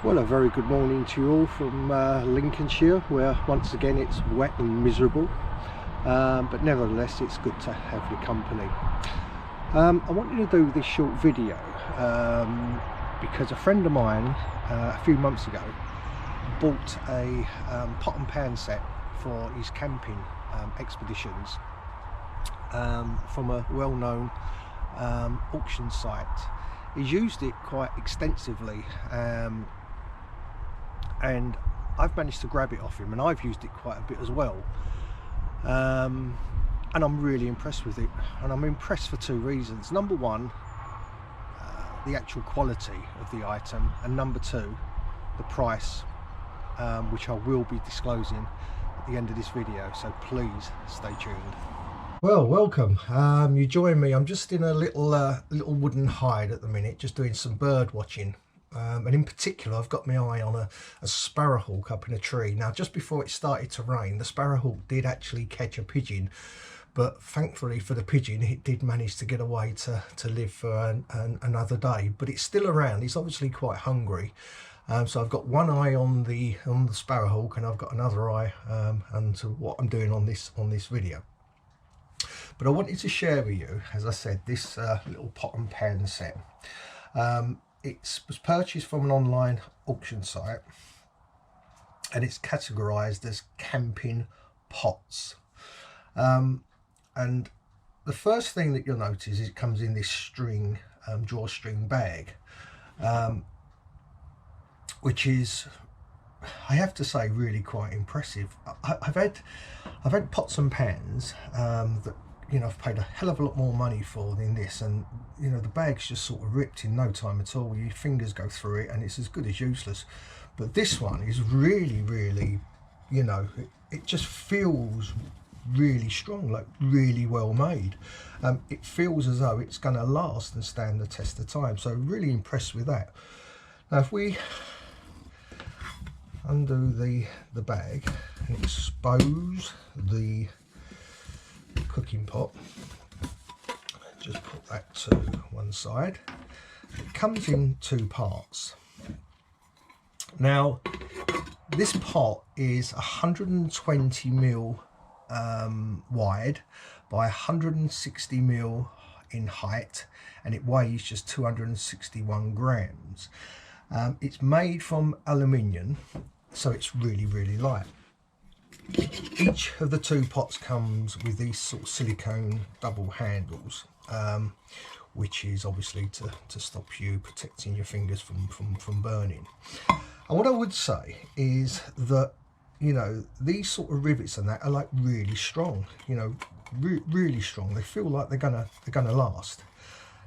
Well, a very good morning to you all from Lincolnshire, where once again it's wet and miserable, but nevertheless it's good to have your company. I wanted to do this short video because a friend of mine a few months ago bought a pot and pan set for his camping expeditions from a well-known auction site. He's used it quite extensively, and I've managed to grab it off him, and I've used it quite a bit as well, and I'm really impressed with it. And I'm impressed for two reasons. Number one, the actual quality of the item, and number two, the price, which I will be disclosing at the end of this video, so please stay tuned. Well, welcome. You join me. I'm just in a little wooden hide at the minute, just doing some bird watching. And in particular, I've got my eye on a sparrowhawk up in a tree. Now, just before it started to rain, the sparrowhawk did actually catch a pigeon, but thankfully for the pigeon, it did manage to get away to live for another day. But it's still around. It's obviously quite hungry. So I've got one eye on the sparrowhawk, and I've got another eye onto what I'm doing on this video. But I wanted to share with you, as I said, this little pot and pan set. It was purchased from an online auction site, and it's categorized as camping pots. And the first thing that you'll notice is it comes in this string, drawstring bag, which is, I have to say, really quite impressive. I've had pots and pans that, you know, I've paid a hell of a lot more money for than this, and you know, the bag's just sort of ripped in no time at all. Your fingers go through it and it's as good as useless. But this one is really, you know, it just feels really strong, like really well made. It feels as though it's going to last and stand the test of time, so really impressed with that. Now if we undo the bag and expose the cooking pot, just put that to one side. It comes in two parts. Now this pot is 120 mil wide by 160 mil in height, and it weighs just 261 grams. It's made from aluminium, so it's really light. Each of the two pots comes with these sort of silicone double handles, which is obviously to stop you protecting your fingers from burning. And what I would say is that, you know, these sort of rivets and that are like really strong, you know, really strong. They feel like they're gonna last.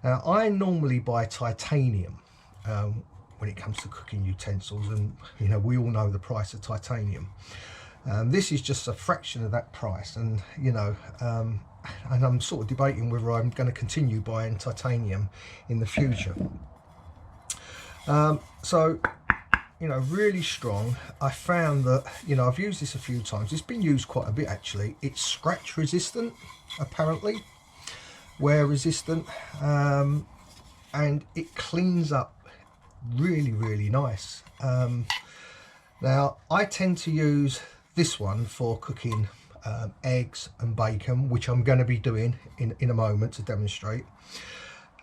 Now I normally buy titanium when it comes to cooking utensils, and you know, we all know the price of titanium. This is just a fraction of that price, and you know, and I'm sort of debating whether I'm going to continue buying titanium in the future. So, you know, really strong. I found that, you know, I've used this a few times. It's been used quite a bit actually. It's scratch resistant, apparently, wear resistant, and it cleans up really nice. Now I tend to use this one for cooking eggs and bacon, which I'm going to be doing in a moment to demonstrate.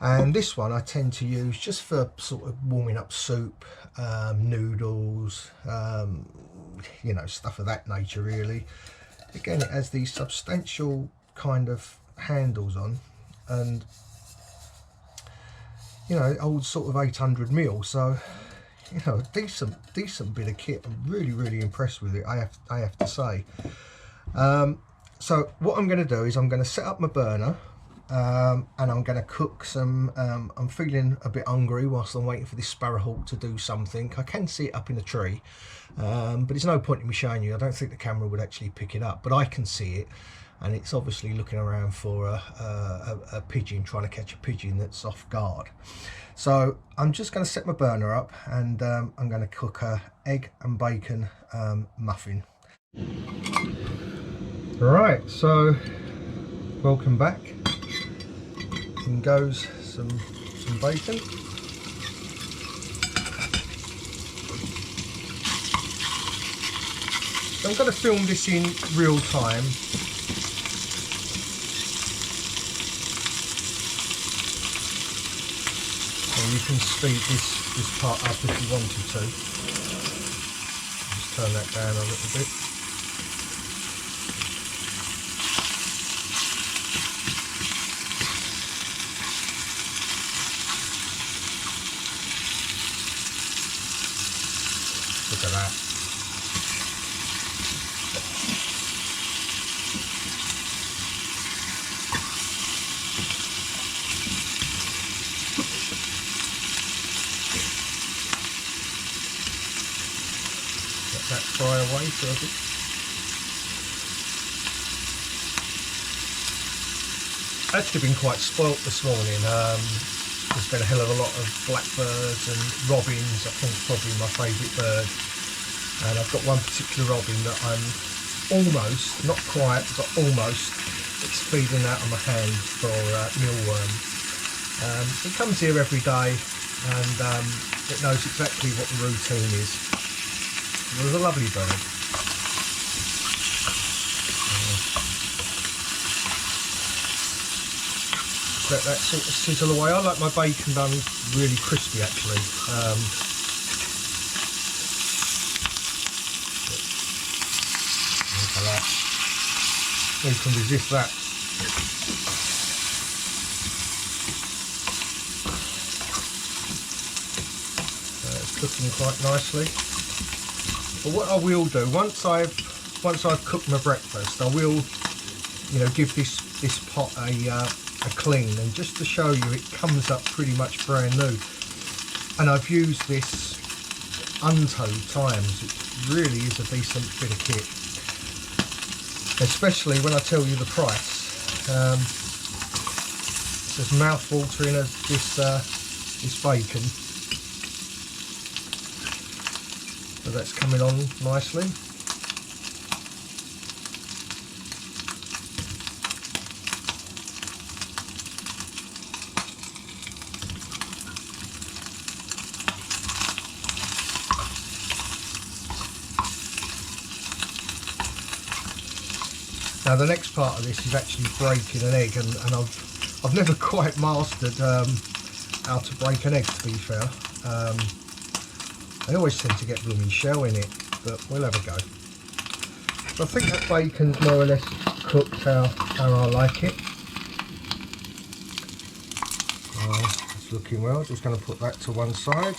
And this one I tend to use just for sort of warming up soup, noodles, you know, stuff of that nature really. Again, it has these substantial kind of handles on, and you know, it holds sort of 800 mil, so you know, decent bit of kit. I'm really impressed with it, I have to say. So what I'm going to do is I'm going to set up my burner, and I'm going to cook some. I'm feeling a bit hungry whilst I'm waiting for this sparrowhawk to do something. I can see it up in the tree, but it's no point in me showing you. I don't think the camera would actually pick it up, but I can see it, and it's obviously looking around for a pigeon, trying to catch a pigeon that's off guard. So I'm just going to set my burner up, and I'm going to cook a egg and bacon muffin. Right, so welcome back. In goes some bacon. I'm going to film this in real time. And you can speed this part up if you wanted to. Just turn that down a little bit. Look at that. Let that fry away for a bit. Actually been quite spoilt this morning. There's been a hell of a lot of blackbirds and robins. I think it's probably my favourite bird. And I've got one particular robin that I'm almost, not quite, but almost, it's feeding out of my hand for mealworm. It comes here every day and it knows exactly what the routine is. It was a lovely bird. Let that sort of sizzle away. I like my bacon done really crispy actually. Look at that. Who can resist that? It's cooking quite nicely. But what I will do, once I've cooked my breakfast, I will, give this pot a clean, and just to show you, it comes up pretty much brand new. And I've used this untold times. It really is a decent bit of kit, especially when I tell you the price. It's as mouth-watering as this bacon. So that's coming on nicely. Now the next part of this is actually breaking an egg, and I've never quite mastered how to break an egg, to be fair. I always tend to get blooming shell in it, but we'll have a go. So I think that bacon's more or less cooked how I like it. It's looking well. Just going to put that to one side.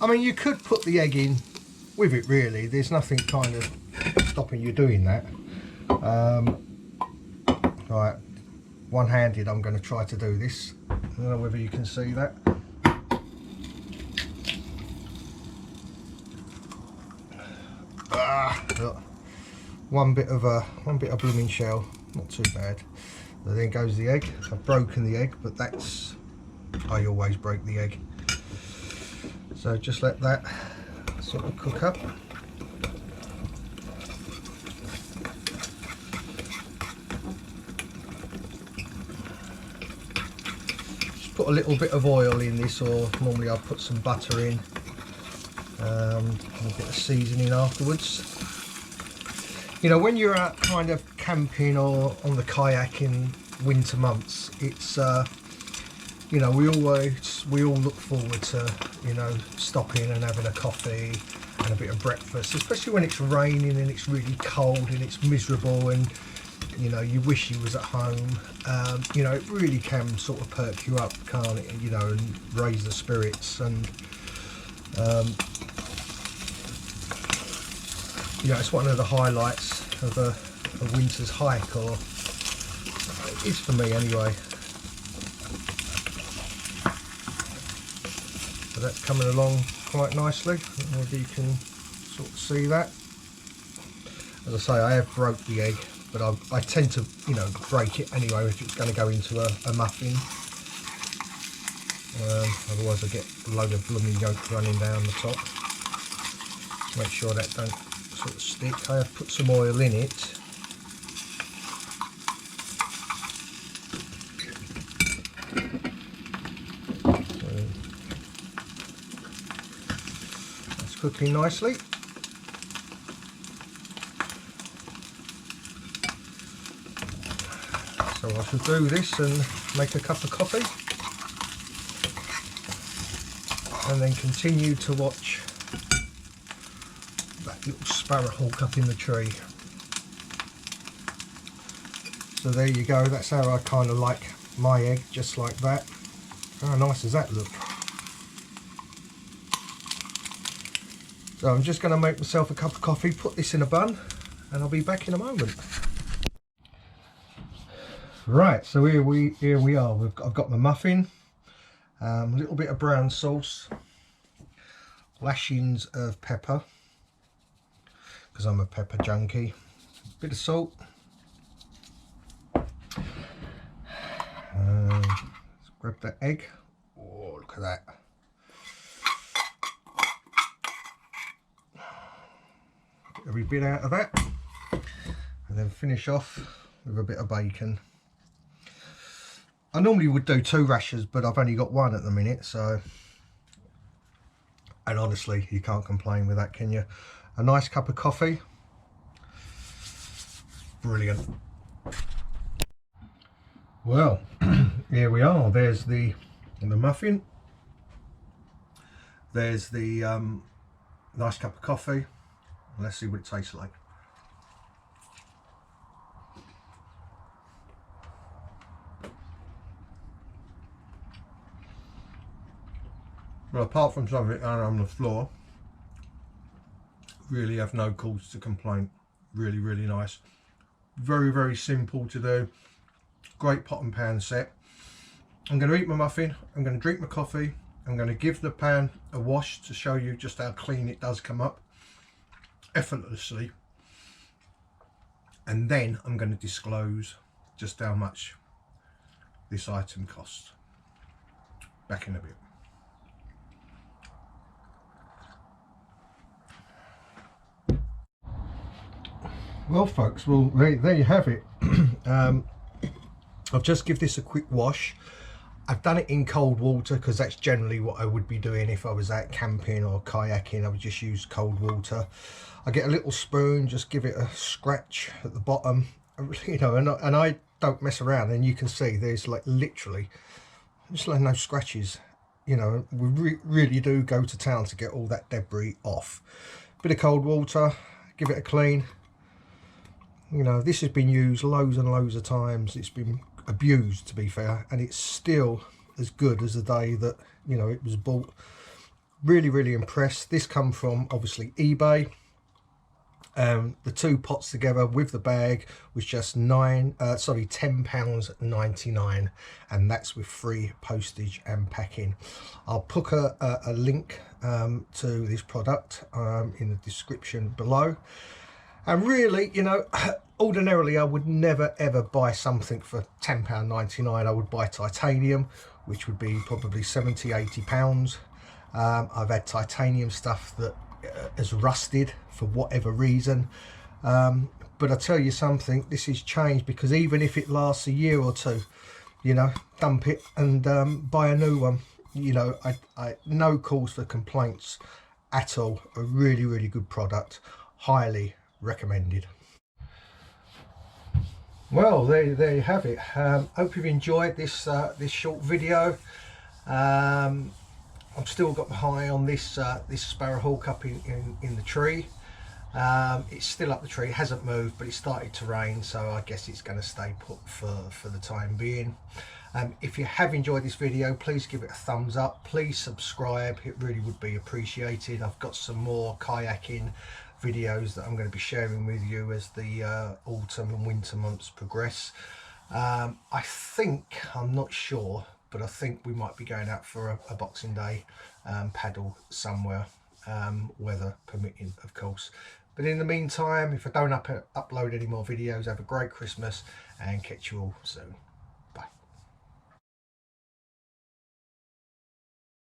I mean, you could put the egg in with it really. There's nothing kind of stopping you doing that. Right, one-handed I'm going to try to do this. I don't know whether you can see that. Look, one bit of blooming shell, not too bad. So then goes the egg. I've broken the egg, but I always break the egg. So just let that sort of cook up. Put a little bit of oil in this, or normally I'll put some butter in, and a bit of seasoning afterwards. When you're out kind of camping or on the kayak in winter months, it's we all look forward to stopping and having a coffee and a bit of breakfast, especially when it's raining and it's really cold and it's miserable, and you wish you was at home. It really can sort of perk you up, can't it? And raise the spirits. And it's one of the highlights of a winter's hike, or it is for me anyway. So that's coming along quite nicely. I don't know if you can sort of see that. As I say, I have broke the egg, but I tend to break it anyway if it's going to go into a muffin. Otherwise I get a load of blooming yolk running down the top. Make sure that don't sort of stick. I have put some oil in it. That's cooking nicely. So I shall do this and make a cup of coffee, and then continue to watch that little sparrowhawk up in the tree. So there you go, that's how I kind of like my egg, just like that. How nice does that look? So I'm just going to make myself a cup of coffee, put this in a bun, and I'll be back in a moment. Right, so here we are. I've got my muffin, a little bit of brown sauce, lashings of pepper, because I'm a pepper junkie, a bit of salt, let's grab that egg. Oh, look at that. Get every bit out of that, and then finish off with a bit of bacon. I normally would do 2 rashers, but I've only got 1 at the minute, so, and honestly, you can't complain with that, can you? A nice cup of coffee, brilliant. Well, here we are. There's the muffin, there's the nice cup of coffee. Let's see what it tastes like. Well, apart from some of it down on the floor, really have no cause to complain. Really, really nice. Very, very simple to do. Great pot and pan set. I'm going to eat my muffin, I'm going to drink my coffee, I'm going to give the pan a wash to show you just how clean it does come up effortlessly, and then I'm going to disclose just how much this item costs. Back in a bit. Well folks, well there you have it. I've just give this a quick wash. I've done it in cold water because that's generally what I would be doing if I was out camping or kayaking. I would just use cold water. I get a little spoon, just give it a scratch at the bottom, you know, and I don't mess around, and you can see there's like literally just like no scratches. You know, we really do go to town to get all that debris off. Bit of cold water, give it a clean. You know, this has been used loads and loads of times. It's been abused, to be fair, and it's still as good as the day that, you know, it was bought. Really, really impressed. This come from obviously eBay. The 2 pots together with the bag was just £10.99, and that's with free postage and packing. I'll put a link to this product in the description below. And really, you know, ordinarily I would never ever buy something for £10.99. I would buy titanium, which would be probably £70–80. I've had titanium stuff that has rusted for whatever reason, but I tell you something, this has changed, because even if it lasts a year or 2, you know, dump it and buy a new one. You know, I no cause for complaints at all. A really, really good product, highly recommended. Well, there you have it. Hope you've enjoyed this this short video. I've still got my eye on this this sparrowhawk up in the tree. It's still up the tree, it hasn't moved, but it started to rain, so I guess it's going to stay put for the time being. If you have enjoyed this video, please give it a thumbs up, please subscribe, it really would be appreciated. I've got some more kayaking videos that I'm going to be sharing with you as the autumn and winter months progress. I think, I'm not sure, but I think we might be going out for a Boxing Day paddle somewhere, weather permitting, of course. But in the meantime, if I don't upload any more videos, have a great Christmas and catch you all soon.